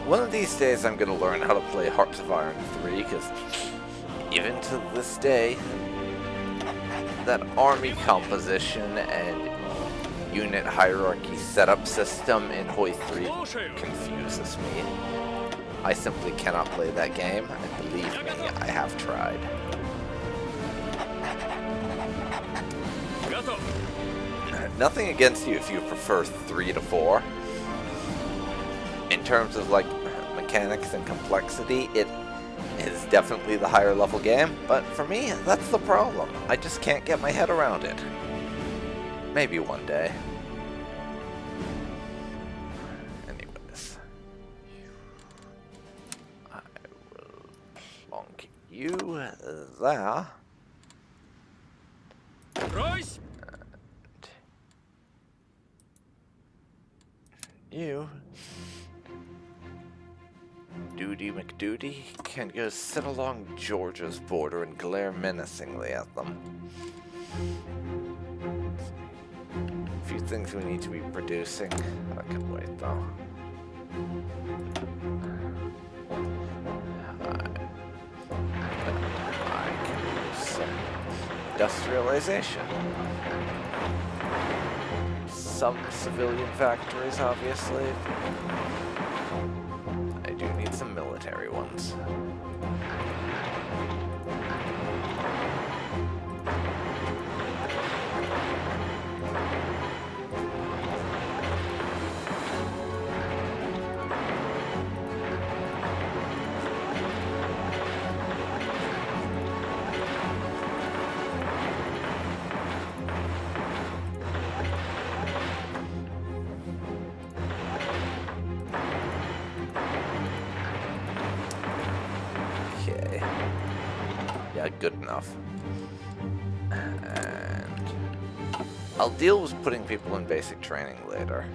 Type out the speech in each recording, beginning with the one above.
One of these days I'm going to learn how to play Hearts of Iron 3, because even to this day, that army composition and unit hierarchy setup system in Hoi 3 confuses me. I simply cannot play that game, and believe me, I have tried. Nothing against you if you prefer 3 to 4. In terms of like mechanics and complexity, it is definitely the higher level game, but for me, that's the problem. I just can't get my head around it. Maybe one day. Anyways. I will plonk you there. Rise! You, Duty McDuty, can go sit along Georgia's border and glare menacingly at them. A few things we need to be producing. I can wait though. I can use some industrialization. Some civilian factories, obviously. I do need some military ones. Good enough. And I'll deal with putting people in basic training later.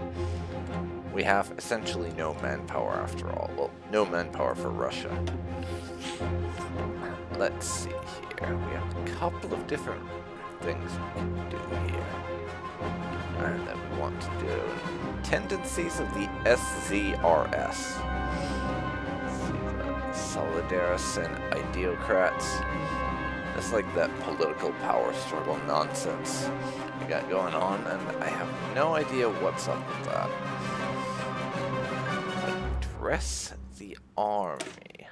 We have essentially no manpower after all. Well, no manpower for Russia. Let's see here. We have a couple of different things we can do here. And that we want to do. Tendencies of the SZRS. Solidarists and Ideocrats. It's like that political power struggle nonsense we got going on, and I have no idea what's up with that. Address the army.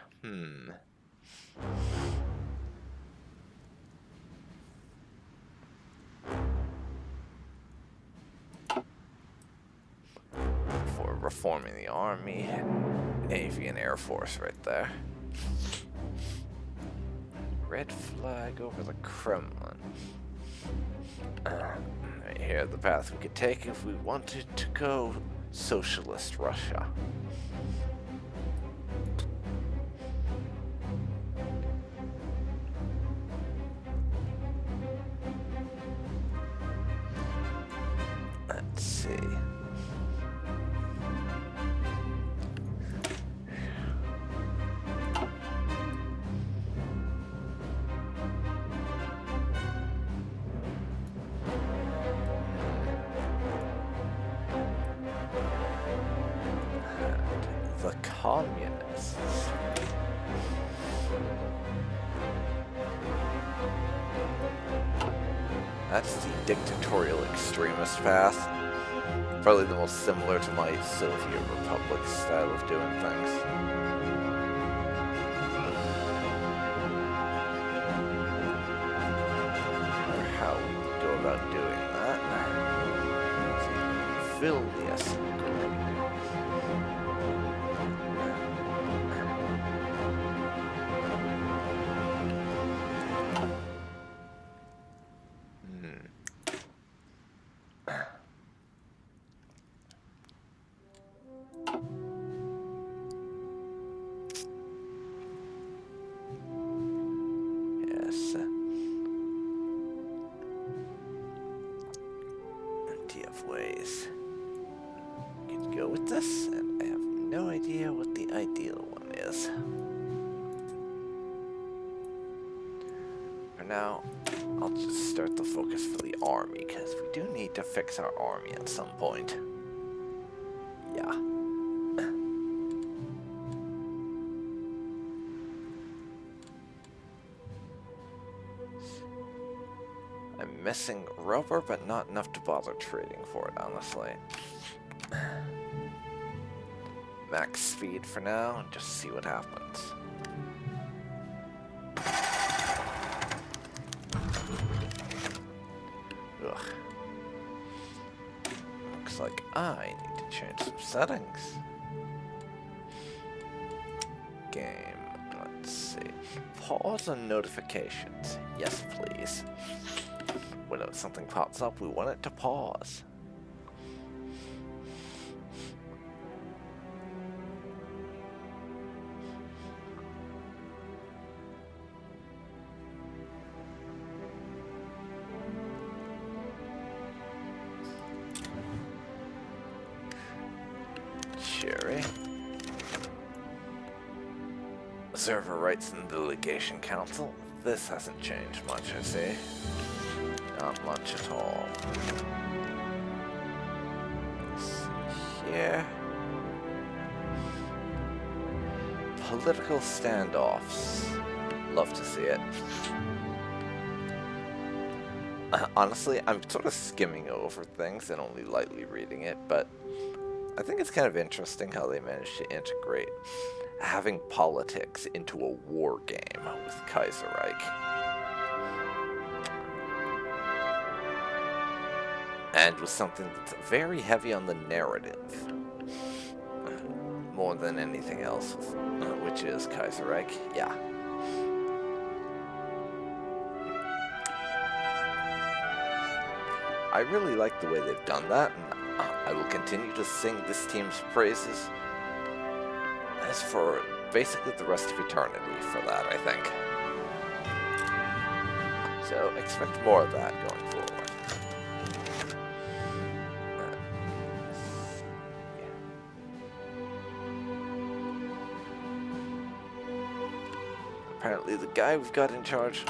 For reforming the army, Navy and Air Force right there. Red flag over the Kremlin. Right here, the path we could take if we wanted to go socialist Russia. Let's see. The communists. That's the dictatorial extremist path. Probably the most similar to my Soviet Republic style of doing things. Or how we go about doing that. So fill the essence. Ways you can go with this, and I have no idea what the ideal one is. For now, I'll just start the focus for the army, because we do need to fix our army at some point. Yeah. missing rubber, but not enough to bother trading for it, honestly. Max speed for now, and just see what happens. Ugh. Looks like I need to change some settings. Game, let's see. Pause on notifications. Yes, please. When something pops up, we want it to pause. Cherry. Server rights in the delegation council. This hasn't changed much, I see. Not much at all. Let's see here. Political standoffs. Love to see it. Honestly, I'm sort of skimming over things and only lightly reading it, but I think it's kind of interesting how they managed to integrate having politics into a war game with Kaiserreich. And with something that's very heavy on the narrative, more than anything else, which is Kaiserreich. Yeah. I really like the way they've done that, and I will continue to sing this team's praises as for basically the rest of eternity for that, I think. So expect more of that going forward. Apparently the guy we've got in charge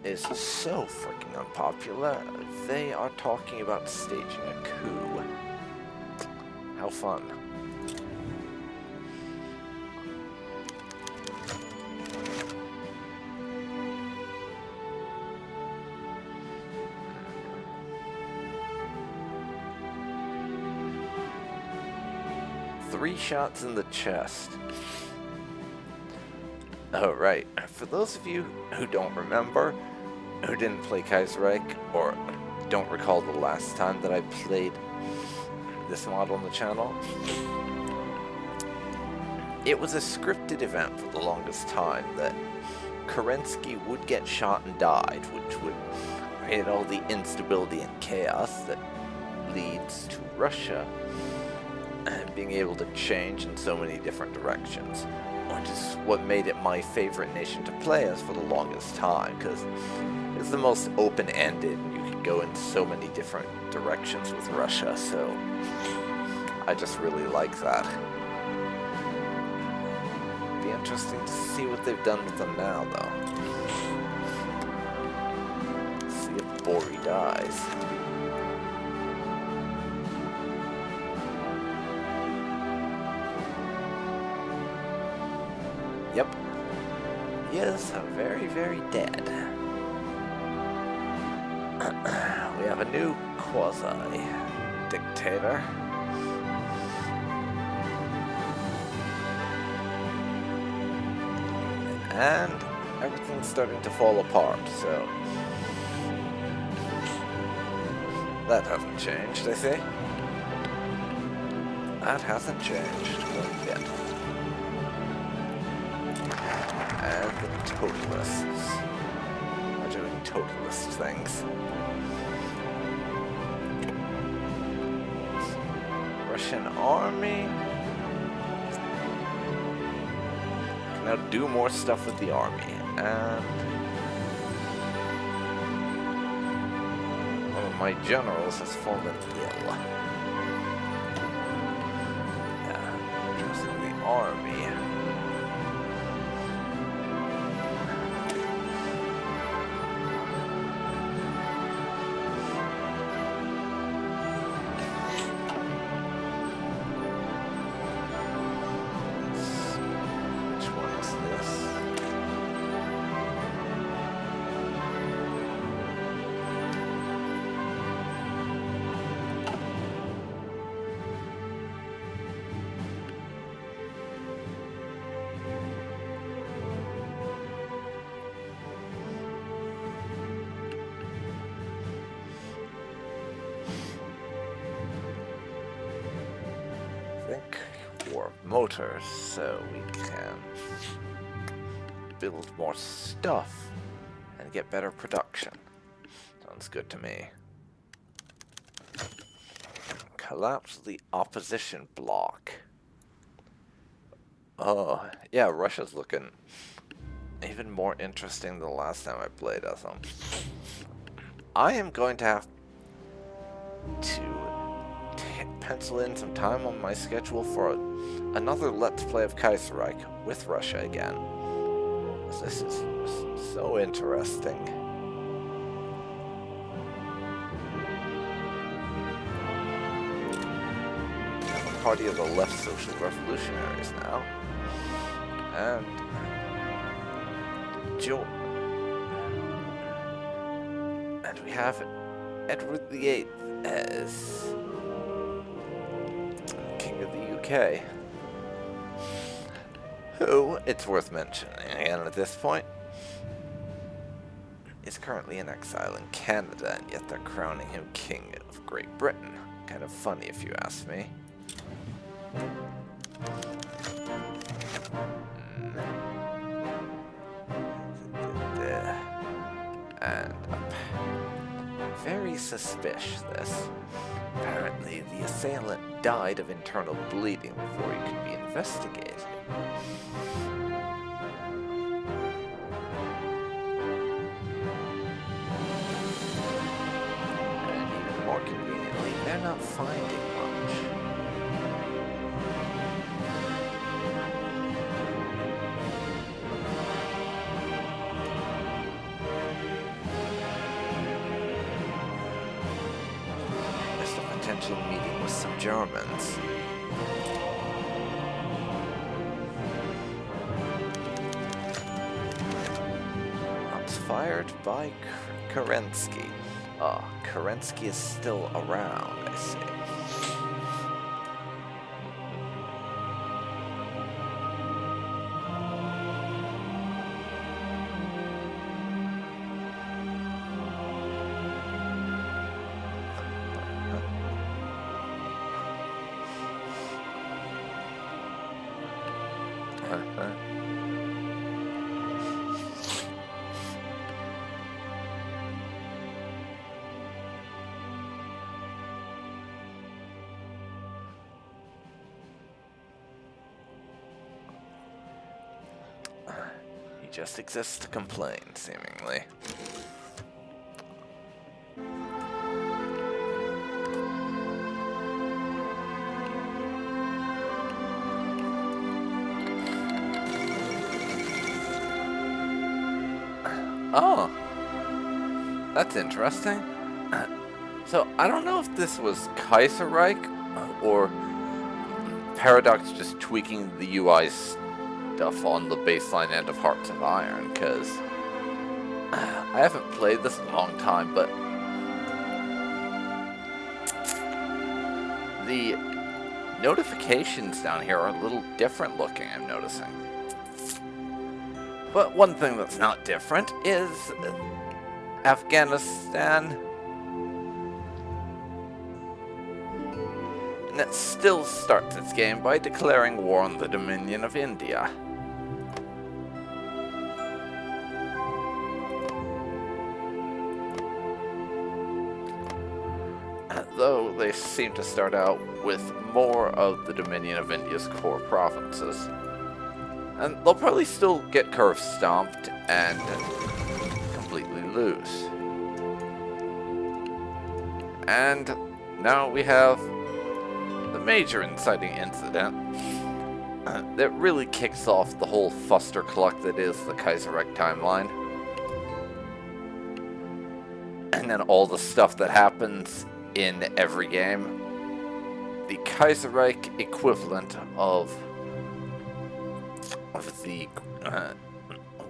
is so freaking unpopular, they are talking about staging a coup. How fun. Three shots in the chest. Oh, right. For those of you who don't remember, who didn't play Kaiserreich, or don't recall the last time that I played this model on the channel, it was a scripted event for the longest time that Kerensky would get shot and died, which would create all the instability and chaos that leads to Russia being able to change in so many different directions, which is what made it my favorite nation to play as for the longest time, because it's the most open-ended, and you can go in so many different directions with Russia, so I just really like that. Be interesting to see what they've done with them now, though. See if Bori dies. Yep. He is very, very dead. We have a new quasi-dictator. And everything's starting to fall apart, so that hasn't changed, I see. That hasn't changed one bit. And the totalists are doing totalist things. Russian army can now do more stuff with the army, and one of my generals has fallen ill. Yeah, trusting the army. think war motors so we can build more stuff and get better production. Sounds good to me. Collapse the opposition bloc. Oh, yeah, Russia's looking even more interesting than the last time I played as them. I am going to have to pencil in some time on my schedule for another Let's Play of Kaiserreich with Russia again. This is so interesting. I'm a party of the left social revolutionaries now. And we have Edward VIII as King of the UK. Who, it's worth mentioning again at this point, is currently in exile in Canada, and yet they're crowning him King of Great Britain. Kind of funny if you ask me. And very suspicious. Apparently, the assailant died of internal bleeding before he could be investigated. And even more conveniently, they're not finding much. Potential meeting with some Germans. Shots fired by Kerensky. Ah, Kerensky is still around, I see. He just exists to complain, seemingly. Oh, that's interesting. So, I don't know if this was Kaiserreich or Paradox just tweaking the UI stuff on the baseline end of Hearts of Iron, because I haven't played this in a long time, but the notifications down here are a little different looking, I'm noticing. But one thing that's not different is Afghanistan. And it still starts its game by declaring war on the Dominion of India. Though they seem to start out with more of the Dominion of India's core provinces. And they'll probably still get curve stomped and completely lose. And now we have the major inciting incident that really kicks off the whole fustercluck that is the Kaiserreich timeline. And then all the stuff that happens in every game. The Kaiserreich equivalent of the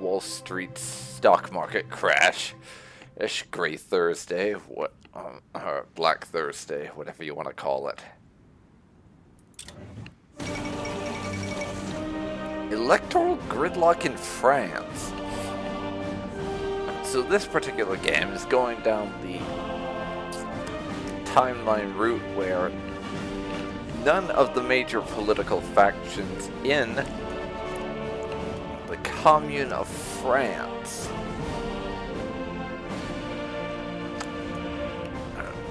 Wall Street stock market crash. Ish, Grey Thursday, or Black Thursday, whatever you want to call it. Electoral gridlock in France. So this particular game is going down the timeline route where none of the major political factions in the Commune of France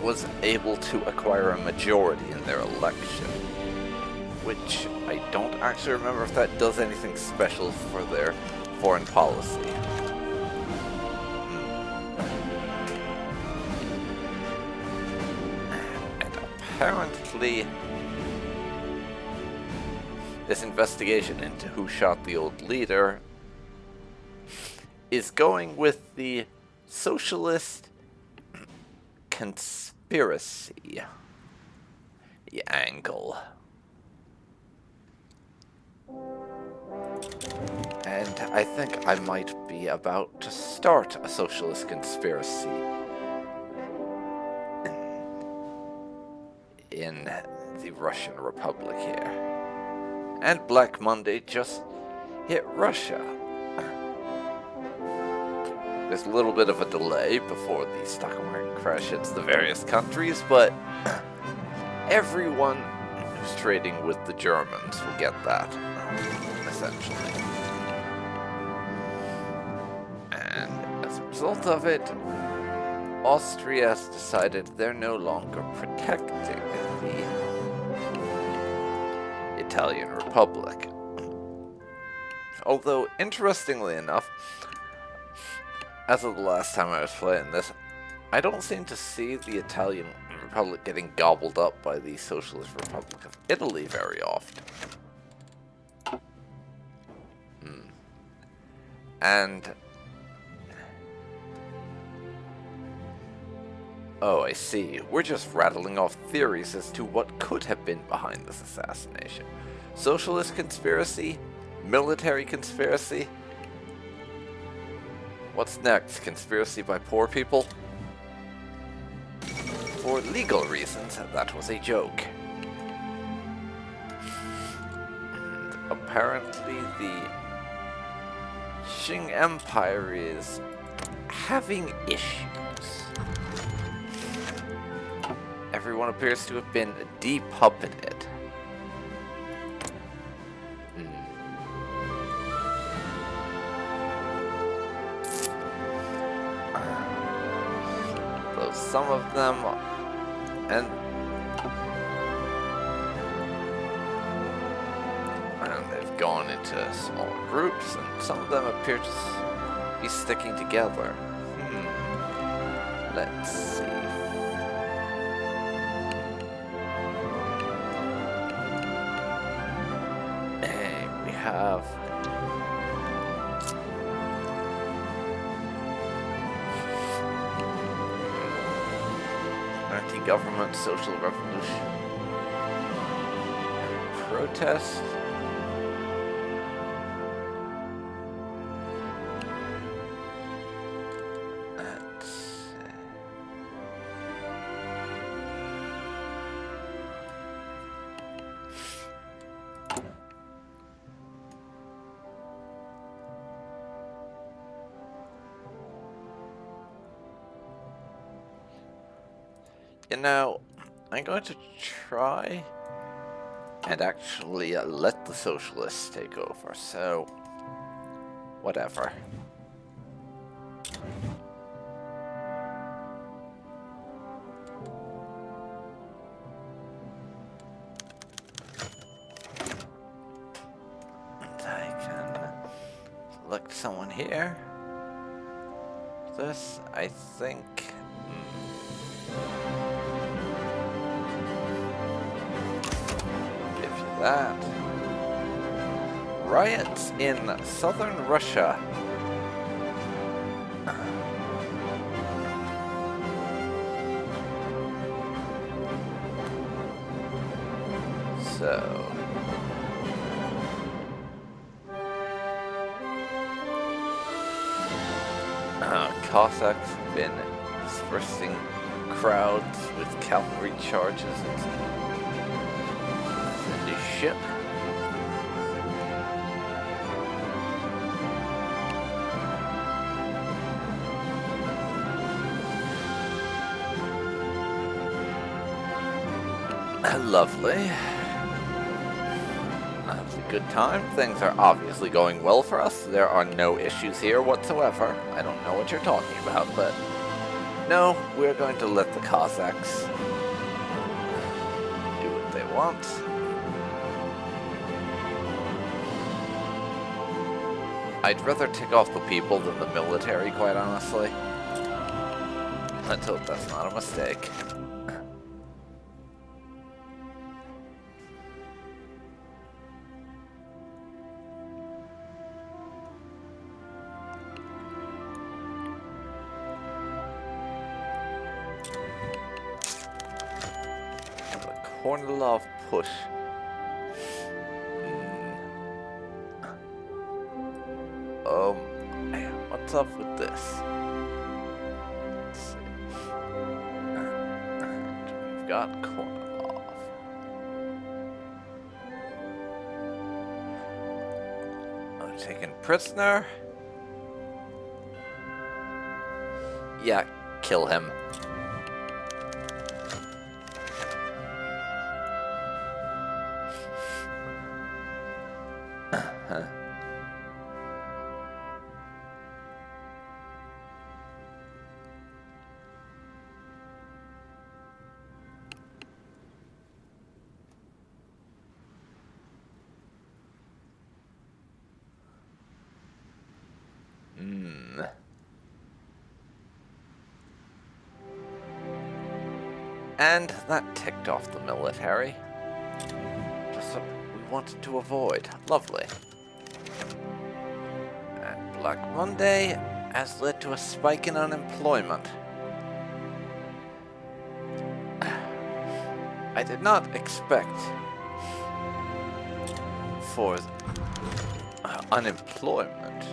was able to acquire a majority in their election, which I don't actually remember if that does anything special for their foreign policy. And apparently, this investigation into who shot the old leader is going with the socialist conspiracy angle. And I think I might be about to start a socialist conspiracy in the Russian Republic here. And Black Monday just hit Russia. There's a little bit of a delay before the stock market crash hits the various countries, but everyone who's trading with the Germans will get that, essentially. And as a result of it, Austria has decided they're no longer protecting the Italian Republic. Although, interestingly enough, as of the last time I was playing this, I don't seem to see the Italian Republic getting gobbled up by the Socialist Republic of Italy very often. And... oh, I see. We're just rattling off theories as to what could have been behind this assassination. Socialist conspiracy? Military conspiracy? What's next? Conspiracy by poor people? For legal reasons, that was a joke. And apparently the Qing Empire is having issues. Everyone appears to have been depuppeted. Though some of them, and they've gone into smaller groups, and some of them appear to be sticking together. Let's see. Have anti-government social revolution protest. You know, I'm going to try and actually let the socialists take over, so whatever. And I can select someone here. This, I think... that. Riots in southern Russia. So... Cossacks have been dispersing crowds with cavalry charges and the ship. Lovely. good time. Things are obviously going well for us. There are no issues here whatsoever. I don't know what you're talking about, but no, we're going to let the Cossacks do what they want. I'd rather tick off the people than the military, quite honestly. Let's hope that's not a mistake. Kornilov push. What's up with this? Let's see. We've got Kornilov. I'm taken prisoner. Yeah, kill him. And that ticked off the military. Just what we wanted to avoid. Lovely. And Black Monday has led to a spike in unemployment. I did not expect for unemployment